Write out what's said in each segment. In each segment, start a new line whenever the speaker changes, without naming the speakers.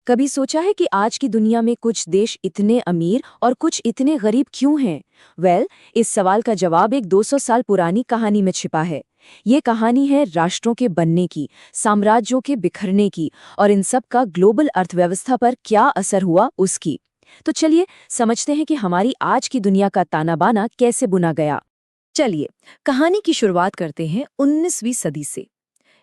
कभी सोचा है कि आज की दुनिया में कुछ देश इतने अमीर और कुछ इतने गरीब क्यों हैं? इस सवाल का जवाब एक 200 साल पुरानी कहानी में छिपा है। ये कहानी है राष्ट्रों के बनने की, साम्राज्यों के बिखरने की और इन सब का ग्लोबल अर्थव्यवस्था पर क्या असर हुआ उसकी। तो चलिए समझते हैं कि हमारी आज की दुनिया का ताना बाना कैसे बुना गया। चलिए कहानी की शुरुआत करते हैं 19वीं सदी से।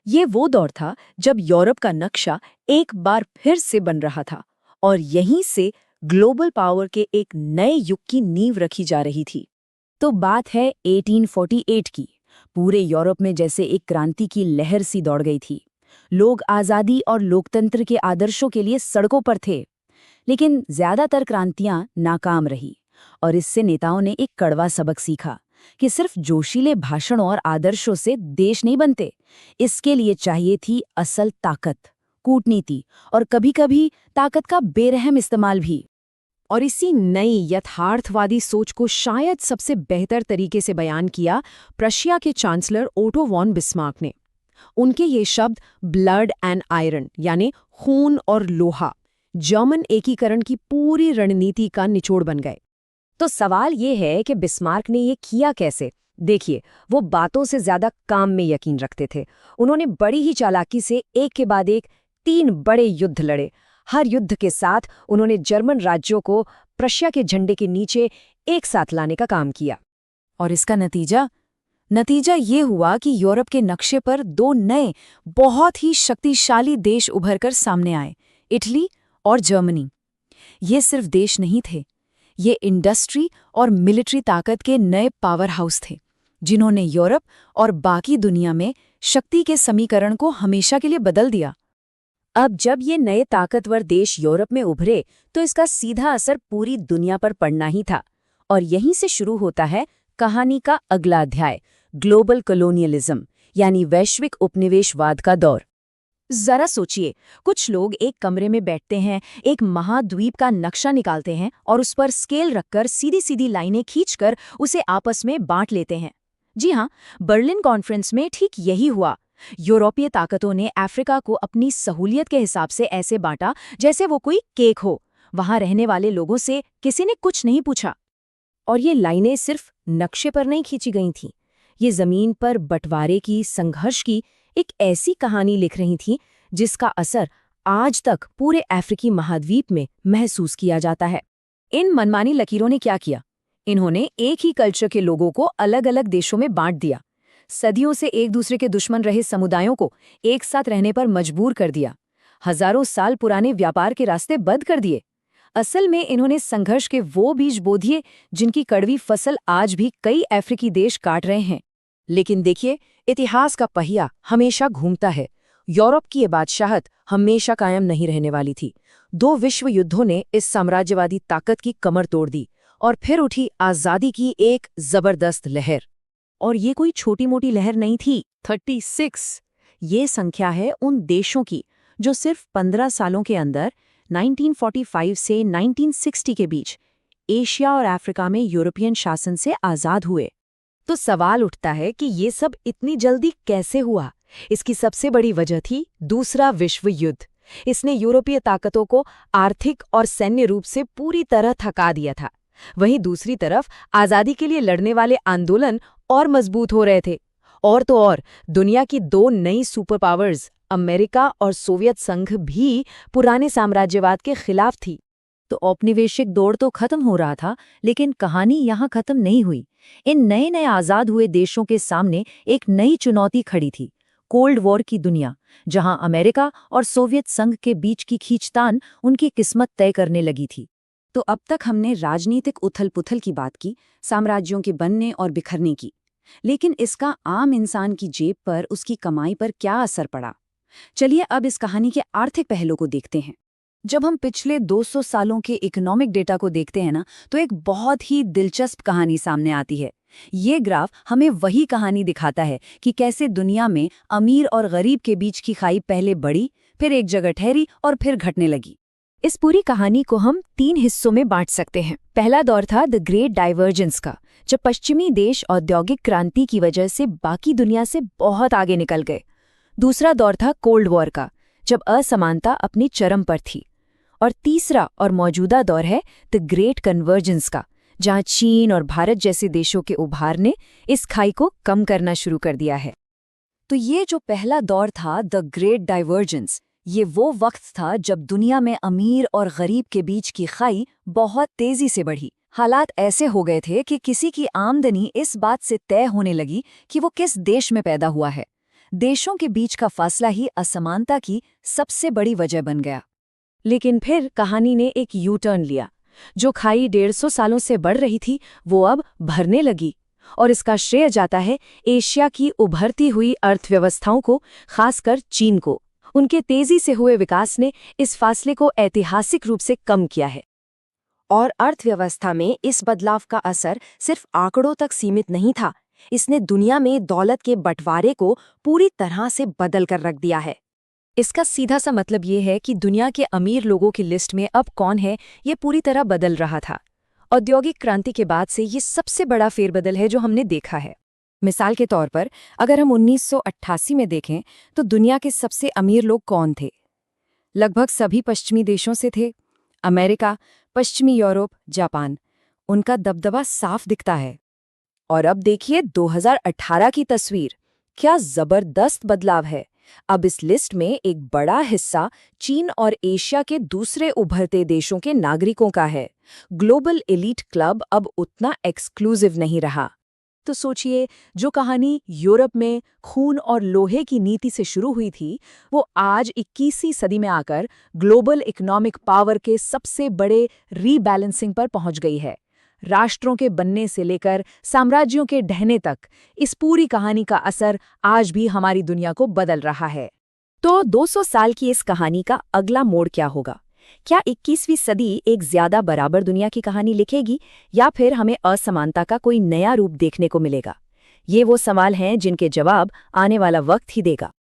ये वो दौर था जब यूरोप का नक्शा एक बार फिर से बन रहा था और यहीं से ग्लोबल पावर के एक नए युग की नींव रखी जा रही थी। तो बात है 1848 की। पूरे यूरोप में जैसे एक क्रांति की लहर सी दौड़ गई थी। लोग आज़ादी और लोकतंत्र के आदर्शों के लिए सड़कों पर थे। लेकिन ज्यादातर क्रांतियां नाकाम रही और इससे नेताओं ने एक कड़वा सबक सीखा कि सिर्फ जोशीले भाषणों और आदर्शों से देश नहीं बनते। इसके लिए चाहिए थी असल ताकत, कूटनीति और कभी-कभी ताकत का बेरहम इस्तेमाल भी। और इसी नई यथार्थवादी सोच को शायद सबसे बेहतर तरीके से बयान किया प्रशिया के चांसलर ओटो वॉन बिस्मार्क ने। उनके ये शब्द ब्लड एंड आयरन यानी खून और लोहा जर्मन एकीकरण की पूरी रणनीति का निचोड़ बन गए। तो सवाल ये है कि बिस्मार्क ने ये किया कैसे? देखिए, वो बातों से ज्यादा काम में यकीन रखते थे। उन्होंने बड़ी ही चालाकी से एक के बाद एक 3 बड़े युद्ध लड़े। हर युद्ध के साथ उन्होंने जर्मन राज्यों को प्रशिया के झंडे के नीचे एक साथ लाने का काम किया। और इसका नतीजा ये हुआ कि यूरोप के नक्शे पर 2 नए बहुत ही शक्तिशाली देश उभरकर सामने आए, इटली और जर्मनी। ये सिर्फ देश नहीं थे, ये इंडस्ट्री और मिलिट्री ताकत के नए पावर हाउस थे, जिन्होंने यूरोप और बाकी दुनिया में शक्ति के समीकरण को हमेशा के लिए बदल दिया। अब जब ये नए ताकतवर देश यूरोप में उभरे तो इसका सीधा असर पूरी दुनिया पर पड़ना ही था। और यहीं से शुरू होता है कहानी का अगला अध्याय, ग्लोबल कॉलोनियलिज्म यानी वैश्विक उपनिवेशवाद का दौर। जरा सोचिए, कुछ लोग एक कमरे में बैठते हैं, एक महाद्वीप का नक्शा निकालते हैं और उस पर स्केल रखकर सीधी सीधी लाइनें खींचकर उसे आपस में बांट लेते हैं। जी हाँ, बर्लिन कॉन्फ्रेंस में ठीक यही हुआ। यूरोपीय ताकतों ने अफ्रीका को अपनी सहूलियत के हिसाब से ऐसे बांटा जैसे वो कोई केक हो। वहां रहने वाले लोगों से किसी ने कुछ नहीं पूछा। और ये लाइनें सिर्फ नक्शे पर नहीं खींची गई थीं, ये जमीन पर बंटवारे की, संघर्ष की एक ऐसी कहानी लिख रही थी जिसका असर आज तक पूरे अफ्रीकी महाद्वीप में महसूस किया जाता है। इन मनमानी लकीरों ने क्या किया? इन्होंने एक ही कल्चर के लोगों को अलग अलग देशों में बांट दिया, सदियों से एक दूसरे के दुश्मन रहे समुदायों को एक साथ रहने पर मजबूर कर दिया, हजारों साल पुराने व्यापार के रास्ते बंद कर दिए। असल में इन्होंने संघर्ष के वो बीज बो दिए जिनकी कड़वी फसल आज भी कई अफ्रीकी देश काट रहे हैं। लेकिन देखिए, इतिहास का पहिया हमेशा घूमता है। यूरोप की ये बादशाहत हमेशा कायम नहीं रहने वाली थी। 2 विश्व युद्धों ने इस साम्राज्यवादी ताकत की कमर तोड़ दी और फिर उठी आज़ादी की एक जबरदस्त लहर। और ये कोई छोटी मोटी लहर नहीं थी। 36 ये संख्या है उन देशों की जो सिर्फ 15 सालों के अंदर 1945 से 1960 के बीच एशिया और अफ्रीका में यूरोपियन शासन से आज़ाद हुए। तो सवाल उठता है कि ये सब इतनी जल्दी कैसे हुआ? इसकी सबसे बड़ी वजह थी दूसरा विश्व युद्ध। इसने यूरोपीय ताकतों को आर्थिक और सैन्य रूप से पूरी तरह थका दिया था। वहीं दूसरी तरफ आज़ादी के लिए लड़ने वाले आंदोलन और मजबूत हो रहे थे। और तो और दुनिया की 2 नई सुपर पावर्स अमेरिका और सोवियत संघ भी पुराने साम्राज्यवाद के खिलाफ थी। तो औपनिवेशिक दौर तो खत्म हो रहा था, लेकिन कहानी यहाँ खत्म नहीं हुई। इन नए नए आज़ाद हुए देशों के सामने एक नई चुनौती खड़ी थी, कोल्ड वॉर की दुनिया, जहां अमेरिका और सोवियत संघ के बीच की खींचतान उनकी किस्मत तय करने लगी थी। तो अब तक हमने राजनीतिक उथल-पुथल की बात की, साम्राज्यों के बनने और बिखरने की, लेकिन इसका आम इंसान की जेब पर, उसकी कमाई पर क्या असर पड़ा? चलिए अब इस कहानी के आर्थिक पहलू को देखते हैं। जब हम पिछले 200 सालों के इकोनॉमिक डेटा को देखते हैं ना, तो एक बहुत ही दिलचस्प कहानी सामने आती है। ये ग्राफ हमें वही कहानी दिखाता है कि कैसे दुनिया में अमीर और गरीब के बीच की खाई पहले बढ़ी, फिर एक जगह ठहरी और फिर घटने लगी। इस पूरी कहानी को हम 3 हिस्सों में बांट सकते हैं। पहला दौर था द ग्रेट डाइवर्जेंस का, जब पश्चिमी देश औद्योगिक क्रांति की वजह से बाकी दुनिया से बहुत आगे निकल गए। दूसरा दौर था कोल्ड वॉर का, जब असमानता अपनी चरम पर थी। और तीसरा और मौजूदा दौर है द ग्रेट कन्वर्जेंस का, जहां चीन और भारत जैसे देशों के उभार ने इस खाई को कम करना शुरू कर दिया है। तो ये जो पहला दौर था द ग्रेट डाइवर्जेंस, ये वो वक्त था जब दुनिया में अमीर और गरीब के बीच की खाई बहुत तेजी से बढ़ी। हालात ऐसे हो गए थे कि किसी की आमदनी इस बात से तय होने लगी कि वो किस देश में पैदा हुआ है। देशों के बीच का फासला ही असमानता की सबसे बड़ी वजह बन गया। लेकिन फिर कहानी ने एक यू टर्न लिया। जो खाई 150 सालों से बढ़ रही थी वो अब भरने लगी, और इसका श्रेय जाता है एशिया की उभरती हुई अर्थव्यवस्थाओं को, खासकर चीन को। उनके तेजी से हुए विकास ने इस फासले को ऐतिहासिक रूप से कम किया है। और अर्थव्यवस्था में इस बदलाव का असर सिर्फ आंकड़ों तक सीमित नहीं था, इसने दुनिया में दौलत के बंटवारे को पूरी तरह से बदल कर रख दिया है। इसका सीधा सा मतलब ये है कि दुनिया के अमीर लोगों की लिस्ट में अब कौन है, ये पूरी तरह बदल रहा था। औद्योगिक क्रांति के बाद से ये सबसे बड़ा फेरबदल है जो हमने देखा है। मिसाल के तौर पर अगर हम 1988 में देखें तो दुनिया के सबसे अमीर लोग कौन थे? लगभग सभी पश्चिमी देशों से थे। अमेरिका, पश्चिमी यूरोप, जापान। उनका दबदबा साफ दिखता है। और अब देखिए 2018 की तस्वीर, क्या जबरदस्त बदलाव है। अब इस लिस्ट में एक बड़ा हिस्सा चीन और एशिया के दूसरे उभरते देशों के नागरिकों का है। ग्लोबल एलीट क्लब अब उतना एक्सक्लूसिव नहीं रहा। तो सोचिए, जो कहानी यूरोप में खून और लोहे की नीति से शुरू हुई थी, वो आज 21वीं सदी में आकर ग्लोबल इकोनॉमिक पावर के सबसे बड़े रीबैलेंसिंग पर पहुंच गई है। राष्ट्रों के बनने से लेकर साम्राज्यों के ढहने तक इस पूरी कहानी का असर आज भी हमारी दुनिया को बदल रहा है। तो 200 साल की इस कहानी का अगला मोड़ क्या होगा? क्या 21वीं सदी एक ज्यादा बराबर दुनिया की कहानी लिखेगी, या फिर हमें असमानता का कोई नया रूप देखने को मिलेगा? ये वो सवाल हैं जिनके जवाब आने वाला वक्त ही देगा।